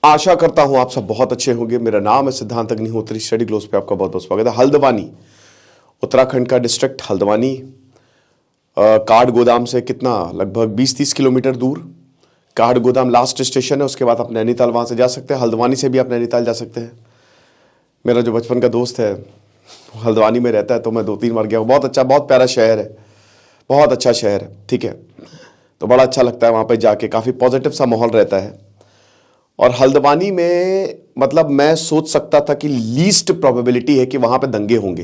आशा करता हूं आप सब बहुत अच्छे होंगे। मेरा नाम है सिद्धांत अग्निहोत्री। स्टडी ग्लोस पे आपका बहुत बहुत स्वागत है। हल्द्वानी, उत्तराखंड का डिस्ट्रिक्ट हल्द्वानी, काठ गोदाम से कितना लगभग 20-30 किलोमीटर दूर काठ गोदाम लास्ट स्टेशन है। उसके बाद आप नैनीताल वहाँ से जा सकते हैं। हल्द्वानी से भी आप नैनीताल जा सकते हैं। मेरा जो बचपन का दोस्त है वो हल्द्वानी में रहता है, तो मैं 2-3 बार गया हूँ। बहुत अच्छा, बहुत प्यारा शहर है, बहुत अच्छा शहर है, ठीक है। तो बड़ा अच्छा लगता है वहाँ पे जाके, काफ़ी पॉजिटिव सा माहौल रहता है। और हल्द्वानी में मतलब मैं सोच सकता था कि लीस्ट प्रोबेबिलिटी है कि वहाँ पे दंगे होंगे।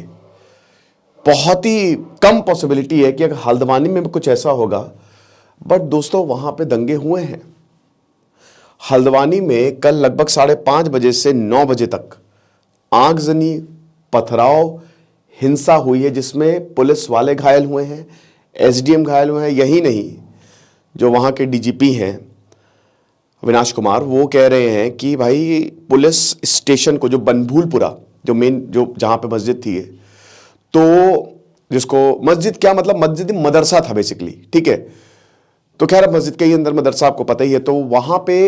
बहुत ही कम पॉसिबिलिटी है कि अगर हल्द्वानी में कुछ ऐसा होगा, बट दोस्तों वहाँ पे दंगे हुए हैं। हल्द्वानी में कल लगभग 5:30 बजे से 9 बजे तक आगजनी, पथराव, हिंसा हुई है, जिसमें पुलिस वाले घायल हुए हैं, एसडीएम घायल हुए हैं। यही नहीं, जो वहाँ के डीजीपी हैं अविनाश कुमार, वो कह रहे हैं कि भाई पुलिस स्टेशन को, जो बनभूलपुरा, जो मेन, जो जहाँ पे मस्जिद थी, तो जिसको मस्जिद क्या मतलब, मस्जिद मदरसा था बेसिकली, ठीक है। तो खैर मस्जिद के ही अंदर मदरसा, आपको पता ही है। तो वहाँ पे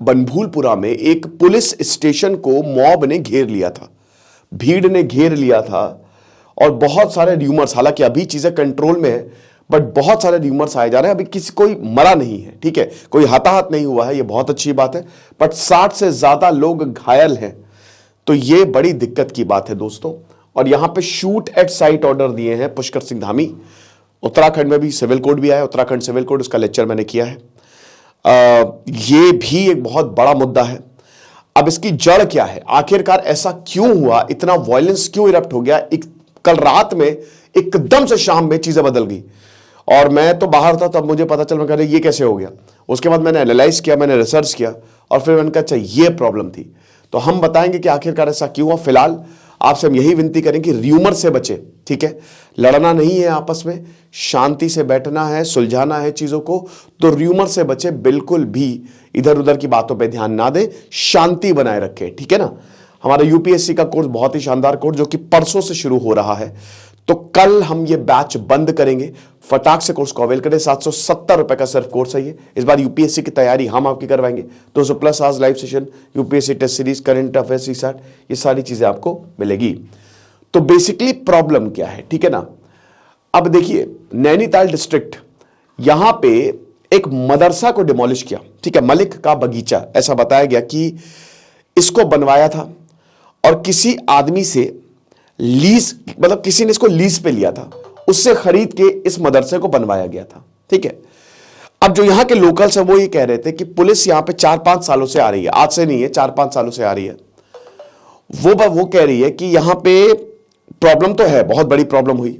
बनभूलपुरा में एक पुलिस स्टेशन को मॉब ने घेर लिया था, भीड़ ने घेर लिया था। और बहुत सारे र्यूमर्स, हालांकि अभी चीज़ें कंट्रोल में है, बट बहुत सारे र्यूमर्स आए जा रहे हैं। अभी कोई मरा नहीं है, ठीक है, कोई हताहत नहीं हुआ है, ये बहुत अच्छी बात है। बट 60 से ज़्यादा लोग घायल हैं, तो ये बड़ी दिक्कत की बात है दोस्तों। और यहां पे शूट एट साइट ऑर्डर दिए हैं पुष्कर सिंह धामी। उत्तराखंड में भी सिविल कोड भी आया, उत्तराखंड सिविल कोड, उसका लेक्चर मैंने किया है। ये भी एक बहुत बड़ा मुद्दा है। अब इसकी जड़ क्या है, आखिरकार ऐसा क्यों हुआ, इतना वायलेंस क्यों इरप्ट हो गया। कल रात में एकदम से शाम में चीजें बदल गई, और मैं तो बाहर था, तब मुझे पता चल, मैं कह रहा ये कैसे हो गया। उसके बाद मैंने एनालाइज किया, मैंने रिसर्च किया, और फिर मैंने कहा अच्छा ये प्रॉब्लम थी। तो हम बताएंगे कि आखिरकार ऐसा क्यों हुआ। फिलहाल आपसे हम यही विनती करें कि र्यूमर से बचे, ठीक है। लड़ना नहीं है आपस में, शांति से बैठना है, सुलझाना है चीजों को। तो र्यूमर से बचे, बिल्कुल भी इधर उधर की बातों पे ध्यान ना दें, शांति बनाए रखें, ठीक है ना। हमारा यूपीएससी का कोर्स बहुत ही शानदार कोर्स, जो कि परसों से शुरू हो रहा है। तो कल हम ये बैच बंद करेंगे। फटाक से कोर्स को अवेल करें। 770 रुपए का सिर्फ कोर्स है ये। इस बार यूपीएससी की तैयारी हम आपकी करवाएंगे। 200+ hours live session, UPSC test series, current affairs, CSAT, ये सारी चीजें आपको मिलेगी। तो बेसिकली प्रॉब्लम क्या है, ठीक है ना। अब देखिए, नैनीताल डिस्ट्रिक्ट, यहां पे एक मदरसा को डिमोलिश किया, ठीक है। मलिक का बगीचा, ऐसा बताया गया कि इसको बनवाया था, और किसी आदमी से लीज, मतलब किसी ने इसको लीज पे लिया था, उससे खरीद के इस मदरसे को बनवाया गया था, ठीक है। अब जो यहां के लोकल्स हैं वो ये कह रहे थे कि पुलिस यहां पे 4-5 सालों से आ रही है, आज से नहीं है, 4-5 सालों से आ रही है। वो कह रही है कि यहां पे प्रॉब्लम तो है, बहुत बड़ी प्रॉब्लम हुई,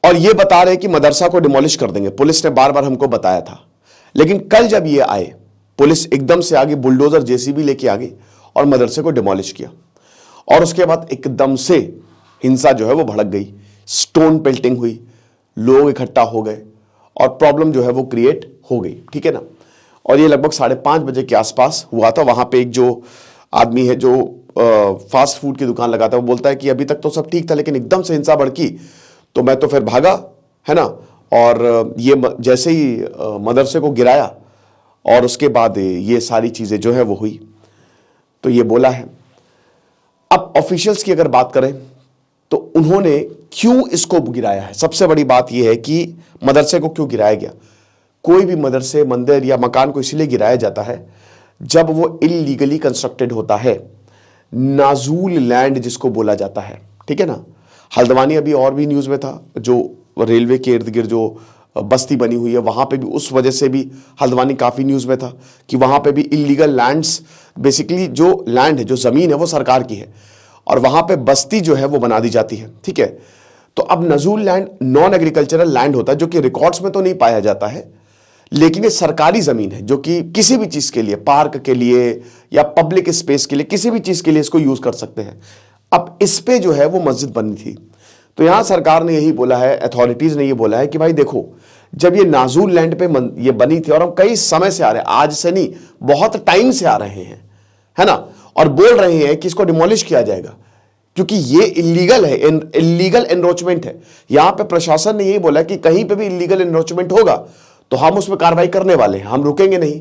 और ये बता रहे कि मदरसा को डिमोलिश कर देंगे। पुलिस ने बार बार हमको बताया था, लेकिन कल जब ये आए, पुलिस एकदम से आगे बुलडोजर जेसीबी लेके आ गई और मदरसे को डिमोलिश किया। और उसके बाद एकदम से हिंसा जो है वो भड़क गई, स्टोन पेल्टिंग हुई, लोग इकट्ठा हो गए, और प्रॉब्लम जो है वो क्रिएट हो गई, ठीक है ना। और ये लगभग 5:30 बजे के आसपास हुआ था। वहां पे एक जो आदमी है जो फास्ट फूड की दुकान लगाता है, वो बोलता है कि अभी तक तो सब ठीक था, लेकिन एकदम से हिंसा भड़की, तो मैं तो फिर भागा, है ना। और ये जैसे ही मदरसे को गिराया, और उसके बाद ये सारी चीजें जो है वो हुई, तो ये बोला है। अब ऑफिशियल्स की अगर बात करें, तो उन्होंने क्यों इसको गिराया है, सबसे बड़ी बात यह है कि मदरसे को क्यों गिराया गया। कोई भी मदरसे, मंदिर या मकान को इसलिए गिराया जाता है जब वो इलीगली कंस्ट्रक्टेड होता है, नाजूल लैंड जिसको बोला जाता है, ठीक है ना। हल्द्वानी अभी और भी न्यूज में था, जो रेलवे के इर्द गिर्द जो बस्ती बनी हुई है, वहां पे भी उस वजह से भी हल्द्वानी काफी न्यूज में था कि वहां पे भी इलीगल लैंड्स, बेसिकली जो लैंड है, जो जमीन है, वो सरकार की है, और वहां पे बस्ती जो है वो बना दी जाती है, ठीक है। तो अब नजूल लैंड नॉन एग्रीकल्चरल लैंड होता है, जो कि रिकॉर्ड्स में तो नहीं पाया जाता है, लेकिन ये सरकारी जमीन है, जो कि किसी भी चीज के लिए, पार्क के लिए या पब्लिक स्पेस के लिए, किसी भी चीज के लिए इसको यूज कर सकते हैं। अब इस पे जो है वो मस्जिद बनी थी, तो यहां सरकार ने यही बोला है, अथॉरिटीज ने ये बोला है कि भाई देखो, जब ये नाजूल लैंड पे ये बनी थी, और हम कई समय से आ रहे हैं, आज से नहीं, बहुत टाइम से आ रहे हैं, है ना, और बोल रहे हैं कि इसको डिमोलिश किया जाएगा, क्योंकि ये इलीगल है, इलीगल एनरोचमेंट है। यहां पे प्रशासन ने यही बोला कि कहीं पे भी इलीगल एनरोचमेंट होगा तो हम उसमें कार्रवाई करने वाले हैं, हम रुकेंगे नहीं।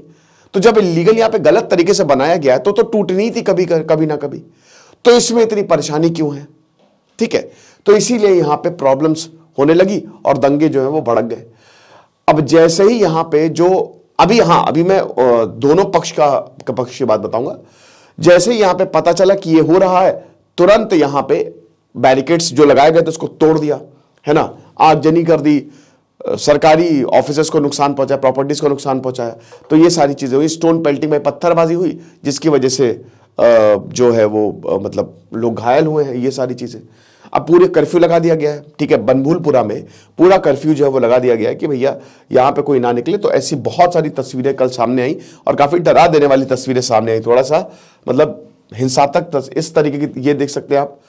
तो जब इलीगल यहां पे गलत तरीके से बनाया गया है तो टूटनी थी कभी कभी ना कभी, तो इसमें इतनी परेशानी क्यों है? ठीक है, तो इसीलिए यहां पे प्रॉब्लम्स होने लगी और दंगे जो है वो भड़क गए। अब जैसे ही यहां पे जो अभी मैं दोनों पक्ष की बात बताऊंगा। जैसे ही यहां पे पता चला कि ये हो रहा है, तुरंत यहां पे बैरिकेड्स जो लगाए गए थे उसको तोड़ दिया, है ना, आगजनी कर दी, सरकारी ऑफिसर्स को नुकसान पहुंचाया, प्रॉपर्टीज को नुकसान पहुंचाया। तो ये सारी चीजें हुई, स्टोन पेल्टिंग में पत्थरबाजी हुई, जिसकी वजह से जो है वो मतलब लोग घायल हुए हैं, ये सारी चीजें। अब पूरे कर्फ्यू लगा दिया गया है, ठीक है, बनभूलपुरा में पूरा कर्फ्यू जो है वो लगा दिया गया है कि भैया यहाँ पे कोई ना निकले। तो ऐसी बहुत सारी तस्वीरें कल सामने आई और काफी डरा देने वाली तस्वीरें सामने आई, थोड़ा सा मतलब हिंसात्मक इस तरीके की। ये देख सकते हैं आप,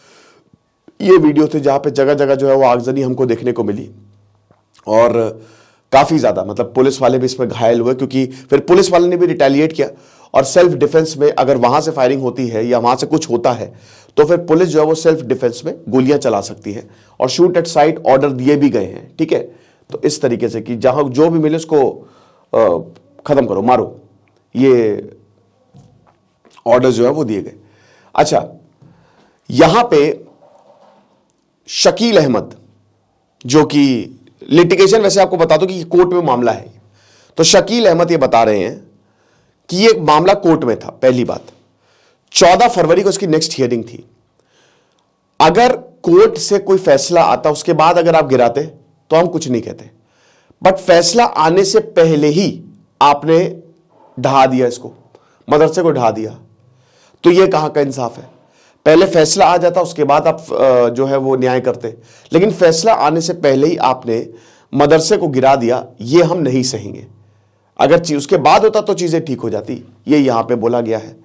ये वीडियो थे जहां पे जगह जगह जो है वो आगजनी हमको देखने को मिली और काफी ज्यादा मतलब पुलिस वाले भी इसमें घायल हुए, क्योंकि फिर पुलिस वाले ने भी रिटेलिएट किया। और सेल्फ डिफेंस में अगर वहां से फायरिंग होती है या वहां से कुछ होता है तो फिर पुलिस जो है वो सेल्फ डिफेंस में गोलियां चला सकती है और शूट एट साइट ऑर्डर दिए भी गए हैं, ठीक है। तो इस तरीके से कि जहां जो भी मिले उसको खत्म करो, मारो, ये ऑर्डर जो है वो दिए गए। अच्छा, यहां पे शकील अहमद जो कि लिटिगेशन, वैसे आपको बता दो कि कोर्ट में मामला है, तो शकील अहमद ये बता रहे हैं कि ये मामला कोर्ट में था। पहली बात, 14 फरवरी को इसकी नेक्स्ट हियरिंग थी। अगर कोर्ट से कोई फैसला आता उसके बाद अगर आप गिराते तो हम कुछ नहीं कहते, बट फैसला आने से पहले ही आपने ढहा दिया, इसको मदरसे को ढहा दिया, तो यह कहां का इंसाफ है? पहले फैसला आ जाता उसके बाद आप जो है वो न्याय करते, लेकिन फैसला आने से पहले ही आपने मदरसे को गिरा दिया, ये हम नहीं सहेंगे। अगर उसके बाद होता तो चीजें ठीक हो जाती, ये यहां पे बोला गया है।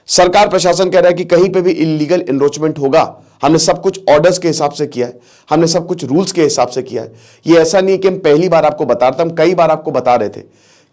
सरकार प्रशासन कह रहा है कि कहीं पे भी इलीगल एनरोचमेंट होगा, हमने सब कुछ ऑर्डर्स के हिसाब से किया है, हमने सब कुछ रूल्स के हिसाब से किया है। ये ऐसा नहीं कि हम पहली बार आपको बता रहे थे, हम कई बार आपको बता रहे थे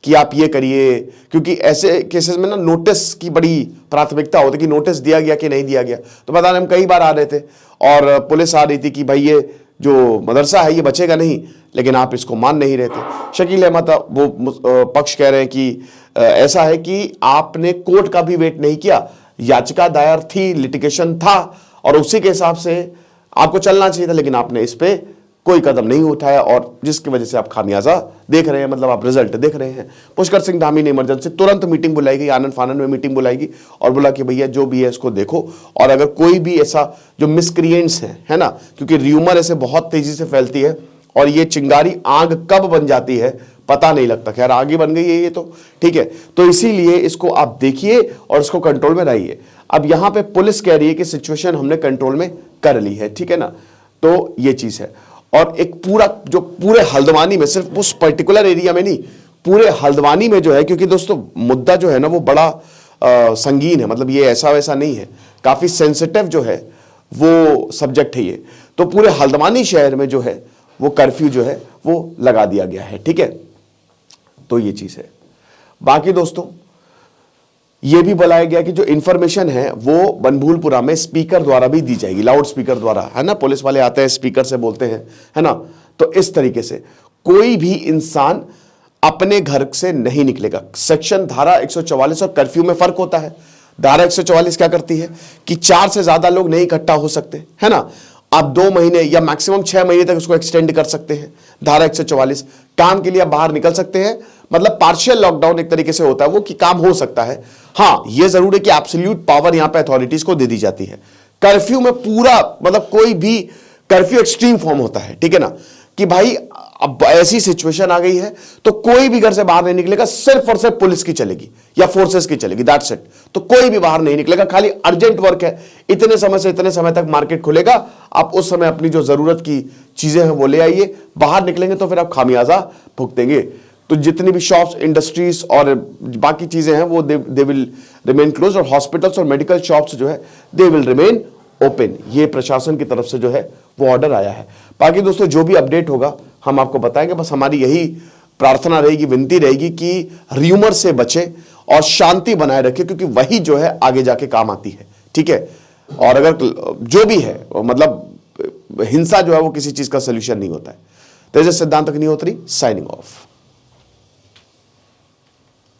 कि आप ये करिए, क्योंकि ऐसे केसेस में ना नोटिस की बड़ी प्राथमिकता होती है कि नोटिस दिया गया कि नहीं दिया गया। तो बता रहे हम कई बार आ रहे थे और पुलिस आ रही थी कि भाई ये जो मदरसा है ये बचेगा नहीं, लेकिन आप इसको मान नहीं रहे थे। शकील अहमद वो पक्ष कह रहे हैं कि ऐसा है कि आपने कोर्ट का भी वेट नहीं किया, याचिका दायर थी, लिटिगेशन था और उसी के हिसाब से आपको चलना चाहिए था, लेकिन आपने इस पे कोई कदम नहीं उठाया और जिसकी वजह से आप खामियाजा देख रहे हैं, मतलब आप रिजल्ट देख रहे हैं। पुष्कर सिंह धामी ने इमरजेंसी तुरंत मीटिंग बुलाई गई, आनंद फानंद में मीटिंग बुलाएगी और बोला कि भैया जो भी है इसको देखो, और अगर कोई भी ऐसा जो मिसक्रिएंट्स हैं, है ना, क्योंकि र्यूमर ऐसे बहुत तेजी से फैलती है और ये चिंगारी आग कब बन जाती है पता नहीं लगता। खैर आगे बन गई है ये तो ठीक है, तो इसीलिए इसको आप देखिए और इसको कंट्रोल में रहिए। अब यहां पे पुलिस कह रही है कि सिचुएशन हमने कंट्रोल में कर ली है, ठीक है ना, तो ये चीज है। और एक पूरा जो पूरे हल्द्वानी में, सिर्फ उस पर्टिकुलर एरिया में नहीं, पूरे हल्द्वानी में जो है, क्योंकि दोस्तों मुद्दा जो है ना वो बड़ा संगीन है, मतलब ये ऐसा वैसा नहीं है, काफी सेंसिटिव जो है वो सब्जेक्ट है ये। तो पूरे हल्द्वानी शहर में जो है वो कर्फ्यू जो है वो लगा दिया गया है, ठीक है। तो ये चीज है। बाकी दोस्तों ये भी बुलाया गया कि जो इंफॉर्मेशन है वो बनभूलपुरा में स्पीकर द्वारा भी दी जाएगी, लाउड स्पीकर द्वारा, है ना, पुलिस वाले आते हैं स्पीकर से बोलते हैं, है ना। तो इस तरीके से कोई भी इंसान अपने घर से नहीं निकलेगा। सेक्शन धारा 144 और कर्फ्यू में फर्क होता है। धारा 144 क्या करती है कि 4 से ज्यादा लोग नहीं इकट्ठा हो सकते, है ना। आप 2 महीने या मैक्सिमम 6 महीने तक उसको एक्सटेंड कर सकते हैं। धारा 144 काम के लिए आप बाहर निकल सकते हैं, मतलब पार्शियल लॉकडाउन एक तरीके से होता है वो, कि काम हो सकता है। हाँ, ये जरूर है कि एब्सोल्यूट पावर यहां पे अथॉरिटीज को दे दी जाती है। कर्फ्यू में पूरा मतलब कोई भी कर्फ्यू एक्सट्रीम फॉर्म होता है, ठीक है ना, कि भाई अब ऐसी सिचुएशन आ गई है तो कोई भी घर से बाहर नहीं निकलेगा, सिर्फ और सिर्फ पुलिस की चलेगी या फोर्सेस की चलेगी, दैट्स इट। तो कोई भी बाहर नहीं निकलेगा, खाली अर्जेंट वर्क है, इतने समय से इतने समय तक मार्केट खुलेगा, आप उस समय अपनी जो जरूरत की चीजें हैं वो ले आइए। बाहर निकलेंगे तो फिर आप खामियाजा भुगतेंगे। तो जितनी भी शॉप्स, इंडस्ट्रीज और बाकी चीजें हैं वो दे विल रिमेन क्लोज, और हॉस्पिटल्स और मेडिकल शॉप्स जो है दे विल रिमेन ओपन। ये प्रशासन की तरफ से जो है वो ऑर्डर आया है। बाकी दोस्तों जो भी अपडेट होगा हम आपको बताएंगे। बस हमारी यही प्रार्थना रहेगी, विनती रहेगी कि र्यूमर से बचे और शांति बनाए रखें, क्योंकि वही जो है आगे जाके काम आती है, ठीक है। और अगर जो भी है मतलब हिंसा जो है वो किसी चीज का सोल्यूशन नहीं होता है। तेज सिद्धांत अग्निहोत्री साइनिंग ऑफ।